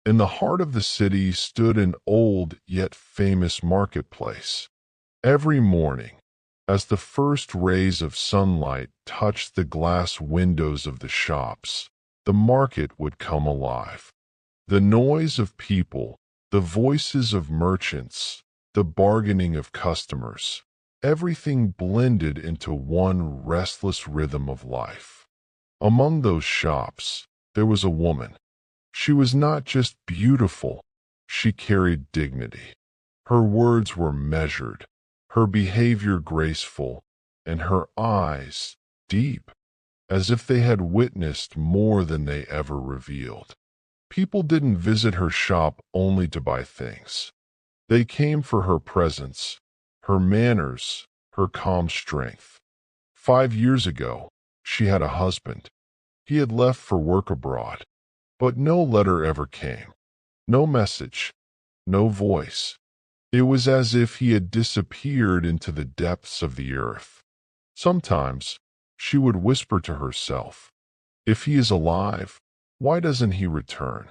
In the heart of the city stood an old yet famous marketplace. Every morning, as the first rays of sunlight touched the glass windows of the shops, the market would come alive. The noise of people, the voices of merchants, the bargaining of customers, everything blended into one restless rhythm of life. Among those shops, there was a woman. She was not just beautiful, she carried dignity. Her words were measured, her behavior graceful, and her eyes deep, as if they had witnessed more than they ever revealed. People didn't visit her shop only to buy things. They came for her presence, her manners, her calm strength. 5 years ago, she had a husband. He had left for work abroad, but no letter ever came, no message, no voice. It was as if he had disappeared into the depths of the earth. Sometimes she would whisper to herself, "If he is alive, why doesn't he return?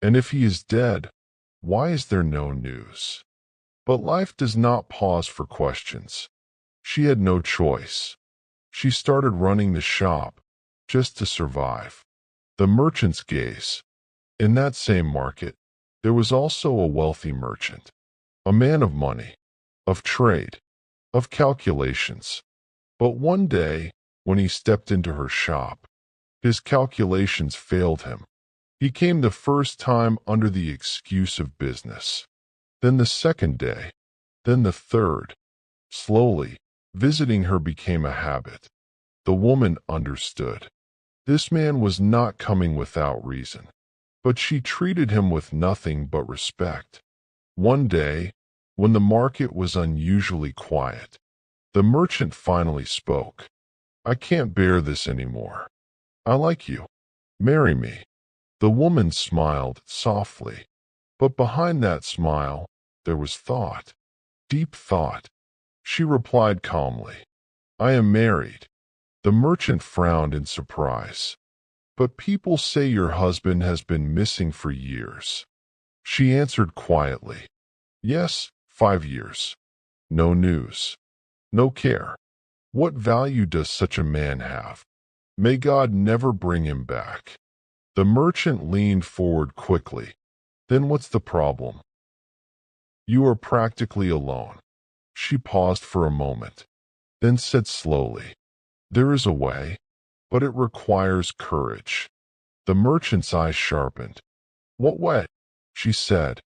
And if he is dead, why is there no news?" But life does not pause for questions. She had no choice. She started running the shop just to survive. The merchant's gaze. In that same market, there was also a wealthy merchant, a man of money, of trade, of calculations. But one day, when he stepped into her shop, his calculations failed him. He came the first time under the excuse of business, then the second day, then the third. Slowly, visiting her became a habit. The woman understood. This man was not coming without reason, but she treated him with nothing but respect. One day, when the market was unusually quiet, the merchant finally spoke. "I can't bear this anymore. I like you. Marry me." The woman smiled softly, but behind that smile, there was thought, deep thought. She replied calmly, "I am married." The merchant frowned in surprise. "But people say your husband has been missing for years." She answered quietly, "Yes, 5 years. No news. No care. What value does such a man have? May God never bring him back." The merchant leaned forward quickly. "Then what's the problem? You are practically alone." She paused for a moment, then said slowly, "There is a way, but it requires courage." The merchant's eyes sharpened. "What way?" she said.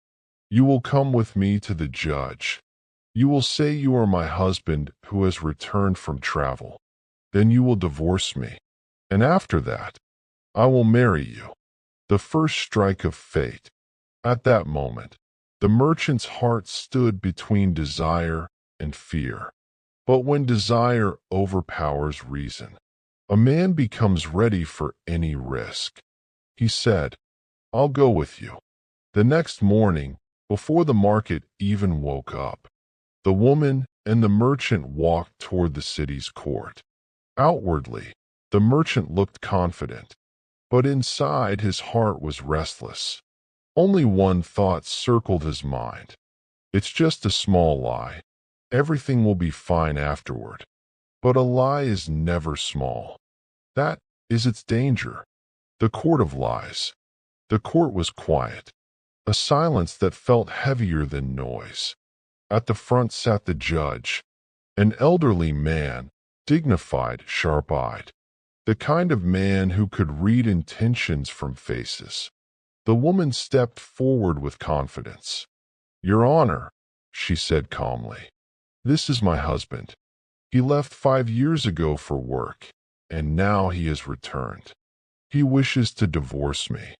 "You will come with me to the judge. You will say you are my husband who has returned from travel. Then you will divorce me. And after that, I will marry you." The first strike of fate. At that moment, the merchant's heart stood between desire and fear. But when desire overpowers reason, a man becomes ready for any risk. He said, "I'll go with you." The next morning, before the market even woke up, the woman and the merchant walked toward the city's court. Outwardly, the merchant looked confident, but inside his heart was restless. Only one thought circled his mind. "It's just a small lie. Everything will be fine afterward." But a lie is never small. That is its danger. The court of lies. The court was quiet, a silence that felt heavier than noise. At the front sat the judge, an elderly man, dignified, sharp-eyed, the kind of man who could read intentions from faces. The woman stepped forward with confidence. "Your Honor," she said calmly, "this is my husband. He left 5 years ago for work, and now he has returned. He wishes to divorce me."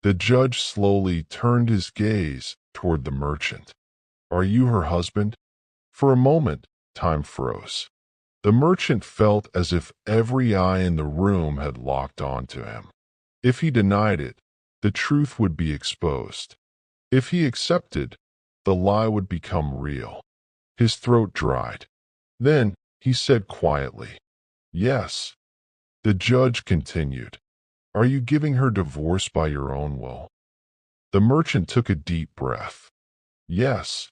The judge slowly turned his gaze toward the merchant. "Are you her husband?" For a moment, time froze. The merchant felt as if every eye in the room had locked onto him. If he denied it, the truth would be exposed. If he accepted, the lie would become real. His throat dried. Then he said quietly, "Yes." The judge continued, "Are you giving her divorce by your own will?" The merchant took a deep breath. Yes.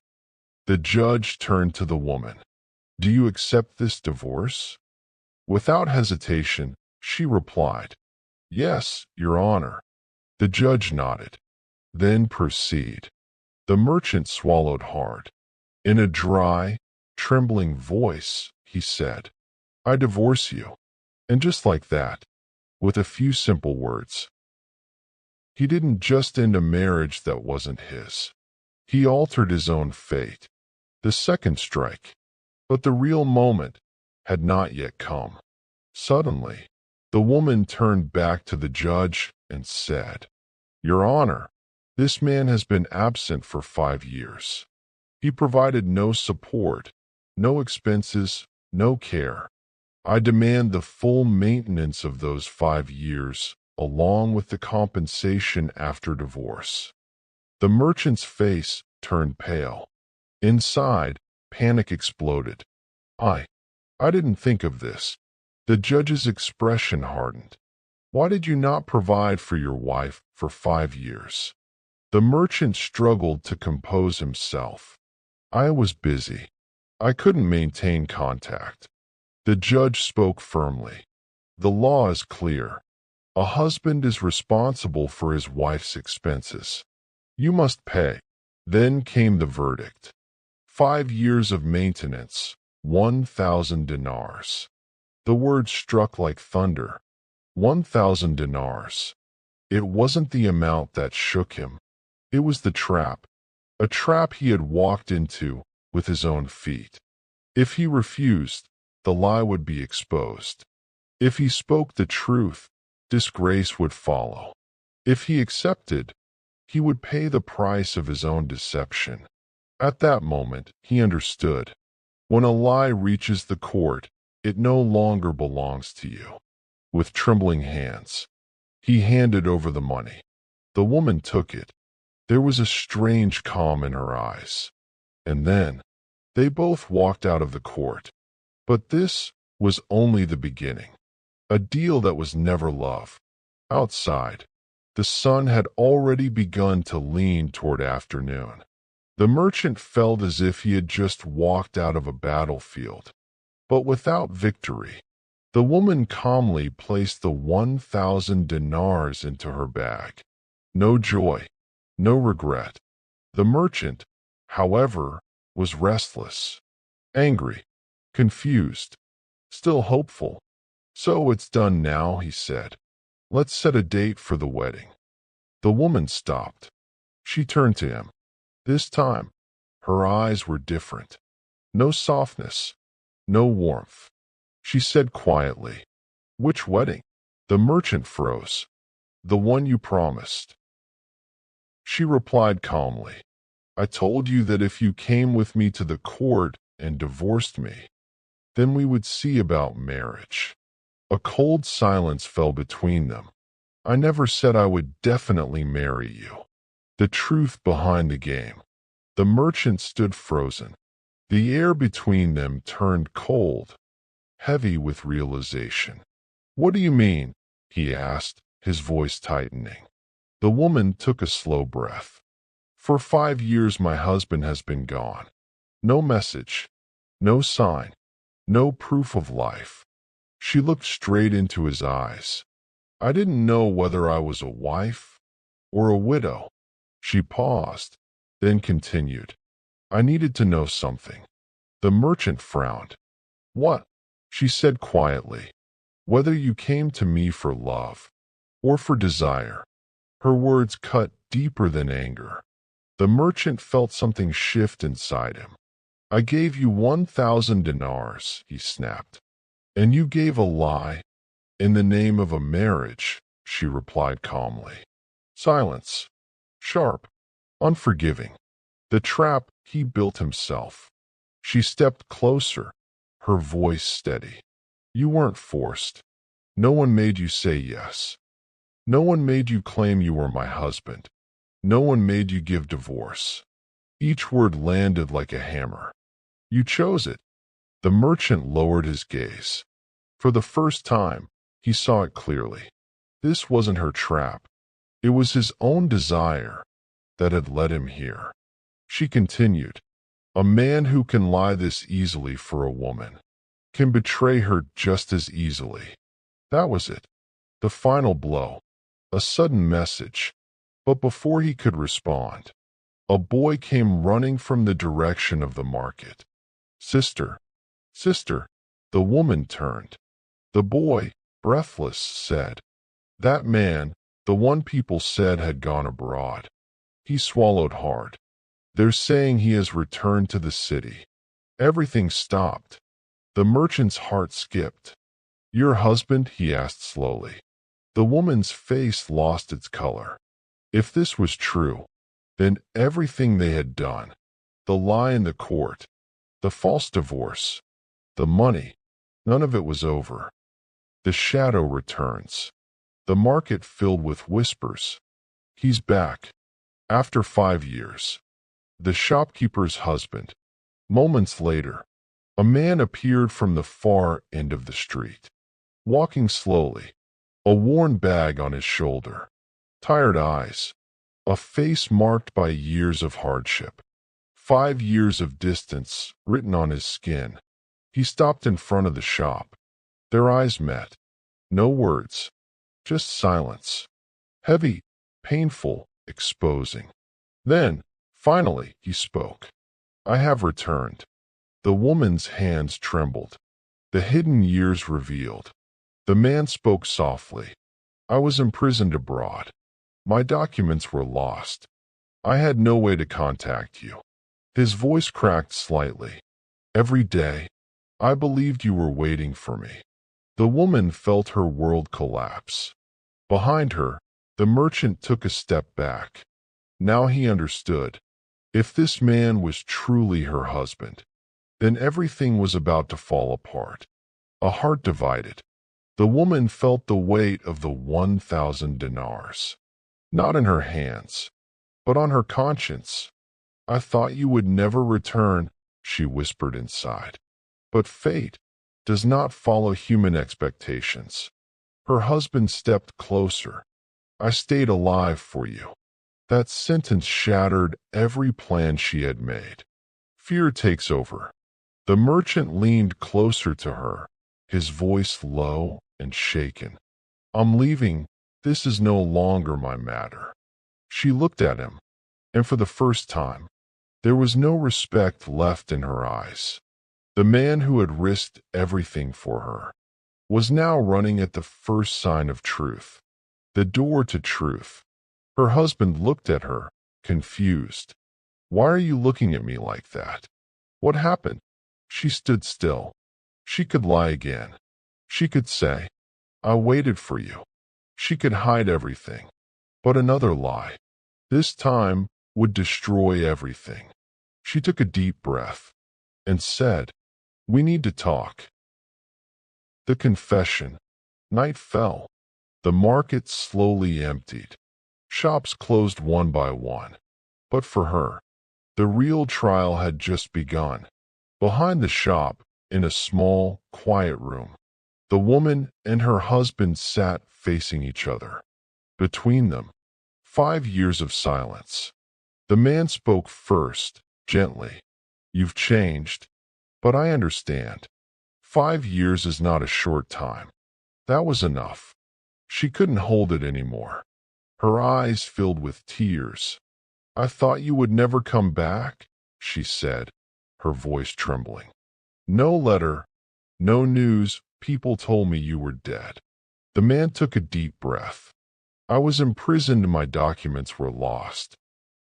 The judge turned to the woman. Do you accept this divorce? Without hesitation, she replied, Yes, Your Honor. The judge nodded. Then proceed. The merchant swallowed hard. In a dry, trembling voice, he said, I divorce you. And just like that, with a few simple words. He didn't just end a marriage that wasn't his. He altered his own fate. The second strike. But the real moment had not yet come. Suddenly, the woman turned back to the judge and said, Your Honor, this man has been absent for 5 years. He provided no support, no expenses, no care. I demand the full maintenance of those 5 years, along with the compensation after divorce. The merchant's face turned pale. Inside, panic exploded. I didn't think of this. The judge's expression hardened. Why did you not provide for your wife for 5 years? The merchant struggled to compose himself. I was busy. I couldn't maintain contact. The judge spoke firmly. The law is clear. A husband is responsible for his wife's expenses. You must pay. Then came the verdict. 5 years of maintenance, 1,000 dinars. The word struck like thunder. 1,000 dinars. It wasn't the amount that shook him. It was the trap. A trap he had walked into with his own feet. If he refused, the lie would be exposed. If he spoke the truth, disgrace would follow. If he accepted, he would pay the price of his own deception. At that moment, he understood. When a lie reaches the court, it no longer belongs to you. With trembling hands, he handed over the money. The woman took it. There was a strange calm in her eyes. And then, they both walked out of the court. But this was only the beginning. A deal that was never love. Outside, the sun had already begun to lean toward afternoon. The merchant felt as if he had just walked out of a battlefield, but without victory. The woman calmly placed the 1,000 dinars into her bag. No joy, no regret. The merchant, however, was restless, angry, confused, still hopeful. So it's done now, he said. Let's set a date for the wedding. The woman stopped. She turned to him. This time, her eyes were different. No softness, no warmth. She said quietly, Which wedding? The merchant froze. The one you promised. She replied calmly, I told you that if you came with me to the court and divorced me, then we would see about marriage. A cold silence fell between them. I never said I would definitely marry you. The truth behind the game. The merchant stood frozen. The air between them turned cold, heavy with realization. What do you mean? He asked, his voice tightening. The woman took a slow breath. For 5 years my husband has been gone. No message, no sign, no proof of life. She looked straight into his eyes. I didn't know whether I was a wife or a widow. She paused, then continued. I needed to know something. The merchant frowned. What? She said quietly. Whether you came to me for love or for desire. Her words cut deeper than anger. The merchant felt something shift inside him. I gave you 1,000 dinars, he snapped. And you gave a lie. In the name of a marriage, she replied calmly. Silence. Sharp. Unforgiving. The trap he built himself. She stepped closer, her voice steady. You weren't forced. No one made you say yes. No one made you claim you were my husband. No one made you give divorce. Each word landed like a hammer. You chose it. The merchant lowered his gaze. For the first time, he saw it clearly. This wasn't her trap. It was his own desire, that had led him here. She continued, a man who can lie this easily for a woman can betray her just as easily. That was it. The final blow. A sudden message. But before he could respond, a boy came running from the direction of the market. Sister, sister, the woman turned. The boy, breathless, said, that man, the one people said had gone abroad. He swallowed hard. They're saying he has returned to the city. Everything stopped. The merchant's heart skipped. Your husband? He asked slowly. The woman's face lost its color. If this was true, then everything they had done, the lie in the court, the false divorce, the money, none of it was over. The shadow returns. The market filled with whispers. He's back. After 5 years. The shopkeeper's husband. Moments later, a man appeared from the far end of the street, walking slowly, a worn bag on his shoulder, tired eyes, a face marked by years of hardship, 5 years of distance written on his skin. He stopped in front of the shop. Their eyes met. No words, just silence. Heavy, painful, exposing. Then, finally, he spoke. I have returned. The woman's hands trembled. The hidden years revealed. The man spoke softly. I was imprisoned abroad. My documents were lost. I had no way to contact you. His voice cracked slightly. Every day, I believed you were waiting for me. The woman felt her world collapse. Behind her, the merchant took a step back. Now he understood. If this man was truly her husband, then everything was about to fall apart. A heart divided. The woman felt the weight of the 1,000 dinars. Not in her hands, but on her conscience. I thought you would never return, she whispered inside. But fate does not follow human expectations. Her husband stepped closer. I stayed alive for you. That sentence shattered every plan she had made. Fear takes over. The merchant leaned closer to her, his voice low and shaken. I'm leaving. This is no longer my matter. She looked at him, and for the first time, there was no respect left in her eyes. The man who had risked everything for her was now running at the first sign of truth, the door to truth. Her husband looked at her, confused. Why are you looking at me like that? What happened? She stood still. She could lie again. She could say, I waited for you. She could hide everything. But another lie, this time, would destroy everything. She took a deep breath and said, we need to talk. The confession. Night fell. The market slowly emptied. Shops closed one by one. But for her, the real trial had just begun. Behind the shop, in a small, quiet room, the woman and her husband sat facing each other. Between them, 5 years of silence. The man spoke first, gently. You've changed, but I understand. 5 years is not a short time. That was enough. She couldn't hold it anymore. Her eyes filled with tears. I thought you would never come back, she said, her voice trembling. No letter, no news. People told me you were dead. The man took a deep breath. I was imprisoned and my documents were lost.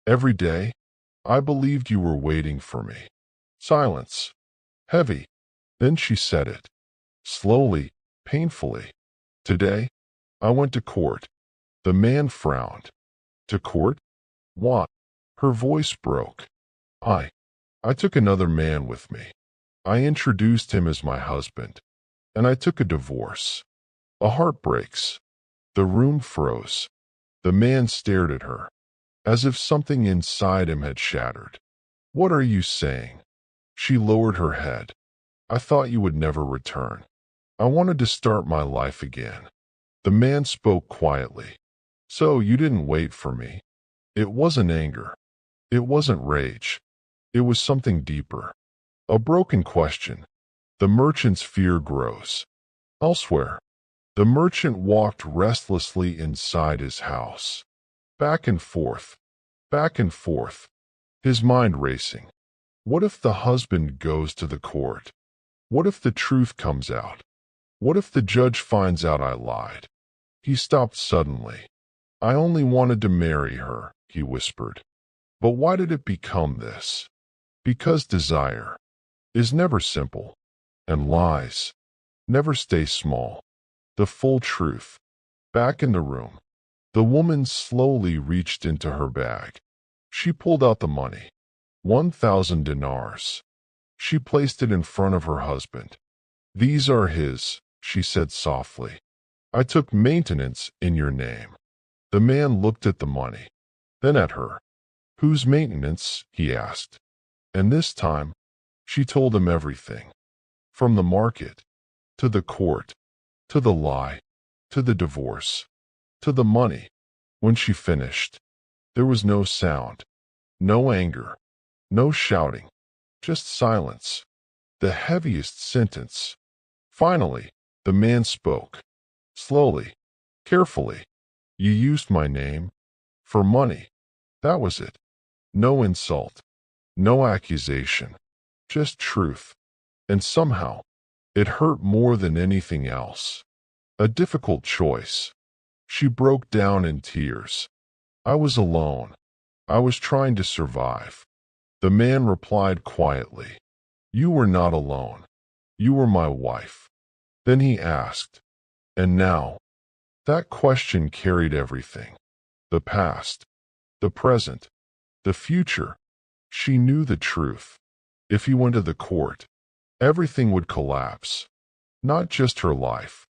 Every day, I believed you were waiting for me. Silence. Heavy. Then she said it. Slowly, painfully. Today, I went to court. The man frowned. To court? What? Her voice broke. I took another man with me. I introduced him as my husband, and I took a divorce. A heart breaks. The room froze. The man stared at her, as if something inside him had shattered. What are you saying? She lowered her head. I thought you would never return. I wanted to start my life again. The man spoke quietly. So you didn't wait for me. It wasn't anger. It wasn't rage. It was something deeper. A broken question. The merchant's fear grows. Elsewhere, the merchant walked restlessly inside his house. Back and forth, his mind racing. What if the husband goes to the court? What if the truth comes out? What if the judge finds out I lied? He stopped suddenly. I only wanted to marry her, he whispered. But why did it become this? Because desire is never simple, and lies never stay small. The full truth. Back in the room, the woman slowly reached into her bag. She pulled out the money. 1,000 dinars. She placed it in front of her husband. These are his, she said softly. I took maintenance in your name. The man looked at the money, then at her. Whose maintenance? He asked. And this time, she told him everything. From the market, to the court, to the lie, to the divorce, to the money. When she finished, there was no sound, no anger, no shouting, just silence. The heaviest sentence. Finally, the man spoke. Slowly, carefully. You used my name for money. That was it. No insult, no accusation, just truth. And somehow, it hurt more than anything else. A difficult choice. She broke down in tears. I was alone. I was trying to survive. The man replied quietly. You were not alone. You were my wife. Then he asked, and now? That question carried everything. The past, the present, the future. She knew the truth. If he went to the court, everything would collapse. Not just her life,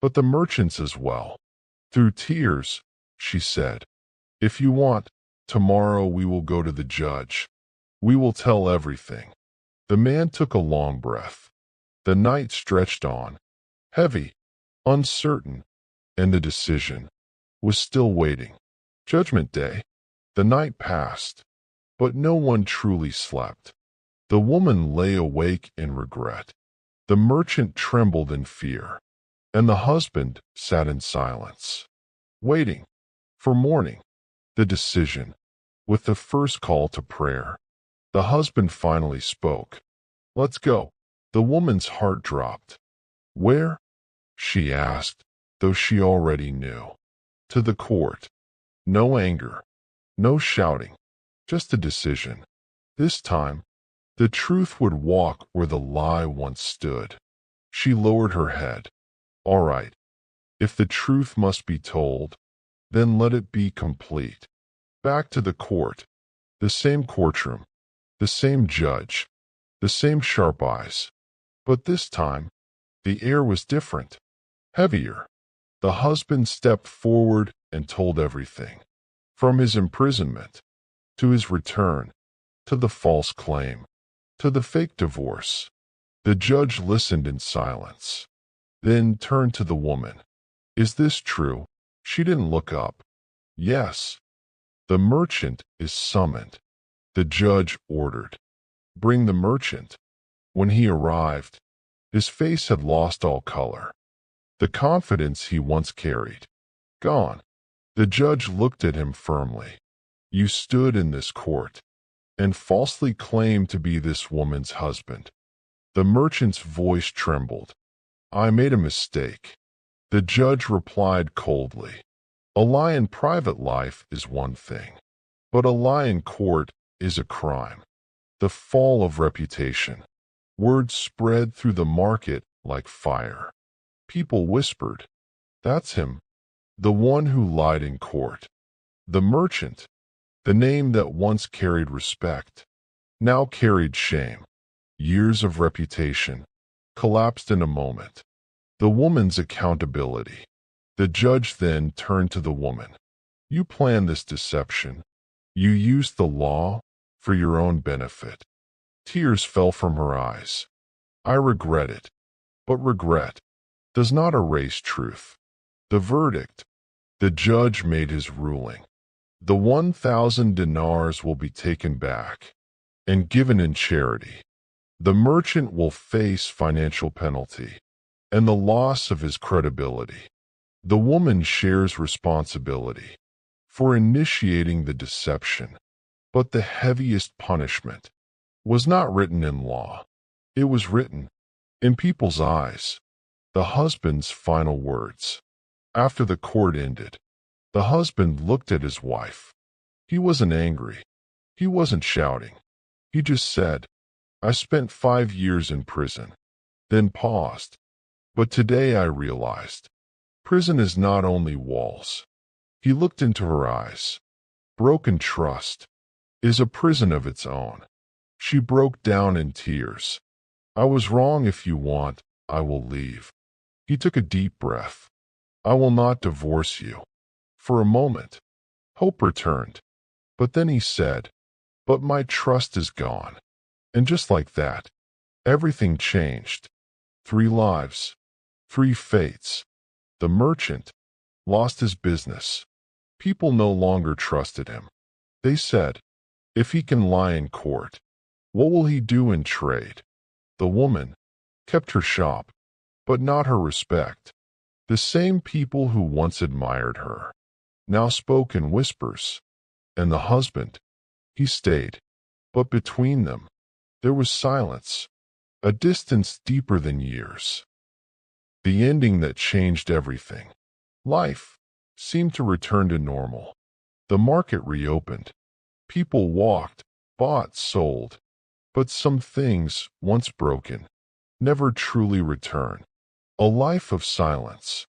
but the merchant's as well. Through tears, she said, if you want, tomorrow we will go to the judge. We will tell everything. The man took a long breath. The night stretched on, heavy, uncertain, and the decision was still waiting. Judgment Day. The night passed, but no one truly slept. The woman lay awake in regret. The merchant trembled in fear, and the husband sat in silence, waiting for morning. The decision. With the first call to prayer, the husband finally spoke. Let's go. The woman's heart dropped. Where? She asked, though she already knew. To the court. No anger, no shouting, just a decision. This time, the truth would walk where the lie once stood. She lowered her head. All right, if the truth must be told, then let it be complete. Back to the court. The same courtroom, the same judge, the same sharp eyes. But this time, the air was different, heavier. The husband stepped forward and told everything. From his imprisonment, to his return, to the false claim, to the fake divorce. The judge listened in silence, then turned to the woman. Is this true? She didn't look up. Yes. The merchant is summoned. The judge ordered. Bring the merchant. When he arrived, his face had lost all color. The confidence he once carried, gone. The judge looked at him firmly. You stood in this court and falsely claimed to be this woman's husband. The merchant's voice trembled. I made a mistake. The judge replied coldly. A lie in private life is one thing, but a lie in court is a crime. The fall of reputation. Word spread through the market like fire. People whispered, that's him, the one who lied in court. The merchant, the name that once carried respect, now carried shame. Years of reputation collapsed in a moment. The woman's accountability. The judge then turned to the woman. You planned this deception. You used the law for your own benefit. Tears fell from her eyes. I regret it, but regret does not erase truth. The verdict. The judge made his ruling. The 1,000 dinars will be taken back and given in charity. The merchant will face financial penalty and the loss of his credibility. The woman shares responsibility for initiating the deception, but the heaviest punishment was not written in law. It was written in people's eyes. The husband's final words. After the court ended, the husband looked at his wife. He wasn't angry. He wasn't shouting. He just said, "I spent 5 years in prison," then paused. "But today I realized, prison is not only walls." He looked into her eyes. Broken trust is a prison of its own. She broke down in tears. "I was wrong. If you want, I will leave." He took a deep breath. "I will not divorce you." For a moment, hope returned. But then he said, "But my trust is gone." And just like that, everything changed. 3 lives, 3 fates. The merchant lost his business. People no longer trusted him. They said, "If he can lie in court, what will he do in trade?" The woman kept her shop, but not her respect. The same people who once admired her now spoke in whispers. And the husband, he stayed. But between them, there was silence, a distance deeper than years. The ending that changed everything. Life seemed to return to normal. The market reopened. People walked, bought, sold. But some things, once broken, never truly return. A life of silence.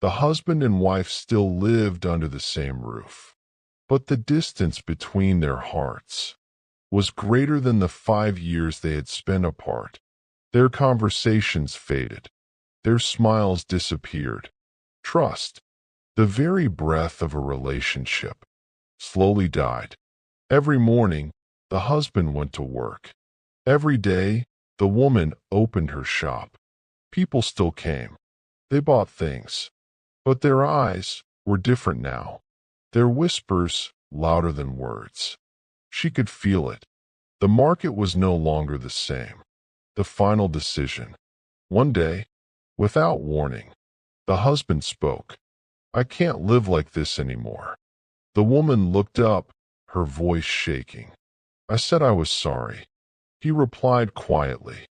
The husband and wife still lived under the same roof. But the distance between their hearts was greater than the 5 years they had spent apart. Their conversations faded. Their smiles disappeared. Trust, the very breath of a relationship, slowly died. Every morning, the husband went to work. Every day, the woman opened her shop. People still came. They bought things. But their eyes were different now. Their whispers louder than words. She could feel it. The market was no longer the same. The final decision. One day, without warning, the husband spoke. "I can't live like this anymore." The woman looked up, her voice shaking. "I said I was sorry." He replied quietly,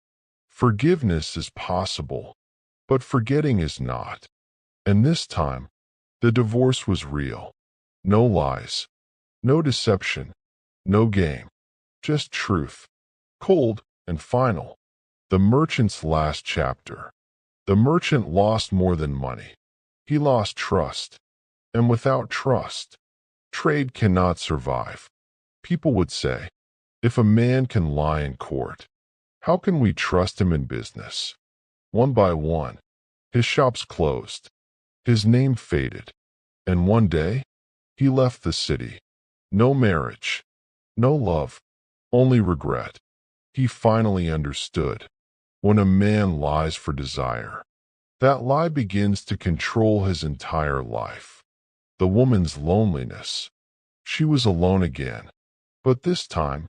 "Forgiveness is possible, but forgetting is not." And this time, the divorce was real. No lies, no deception, no game, just truth. Cold and final. The merchant's last chapter. The merchant lost more than money. He lost trust. And without trust, trade cannot survive. People would say, if a man can lie in court, how can we trust him in business? One by one, his shops closed. His name faded. And one day, he left the city. No marriage, no love, only regret. He finally understood. When a man lies for desire, that lie begins to control his entire life. The woman's loneliness. She was alone again. But this time,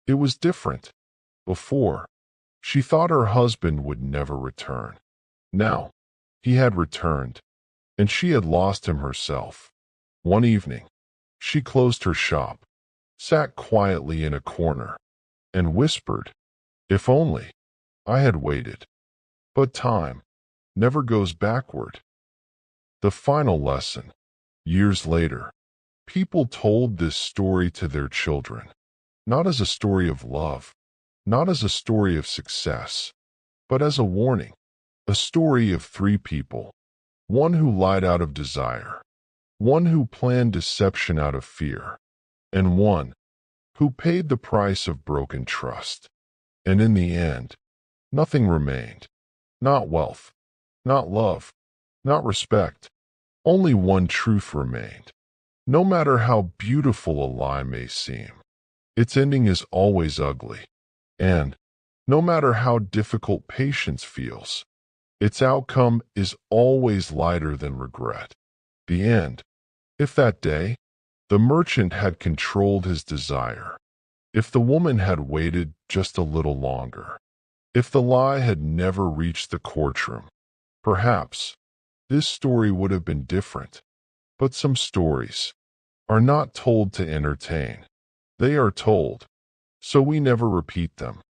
it was different. Before, she thought her husband would never return. Now, he had returned, and she had lost him herself. One evening, she closed her shop, sat quietly in a corner, and whispered, "If only I had waited." But time never goes backward. The final lesson. Years later, people told this story to their children, not as a story of love, not as a story of success, but as a warning, a story of 3 people, one who lied out of desire, one who planned deception out of fear, and one who paid the price of broken trust. And in the end, nothing remained. Not wealth, not love, not respect. Only one truth remained. No matter how beautiful a lie may seem, its ending is always ugly. And no matter how difficult patience feels, its outcome is always lighter than regret. The end. If that day The merchant had controlled his desire. If the woman had waited just a little longer, if the lie had never reached the courtroom, perhaps this story would have been different. But some stories are not told to entertain. They are told so we never repeat them.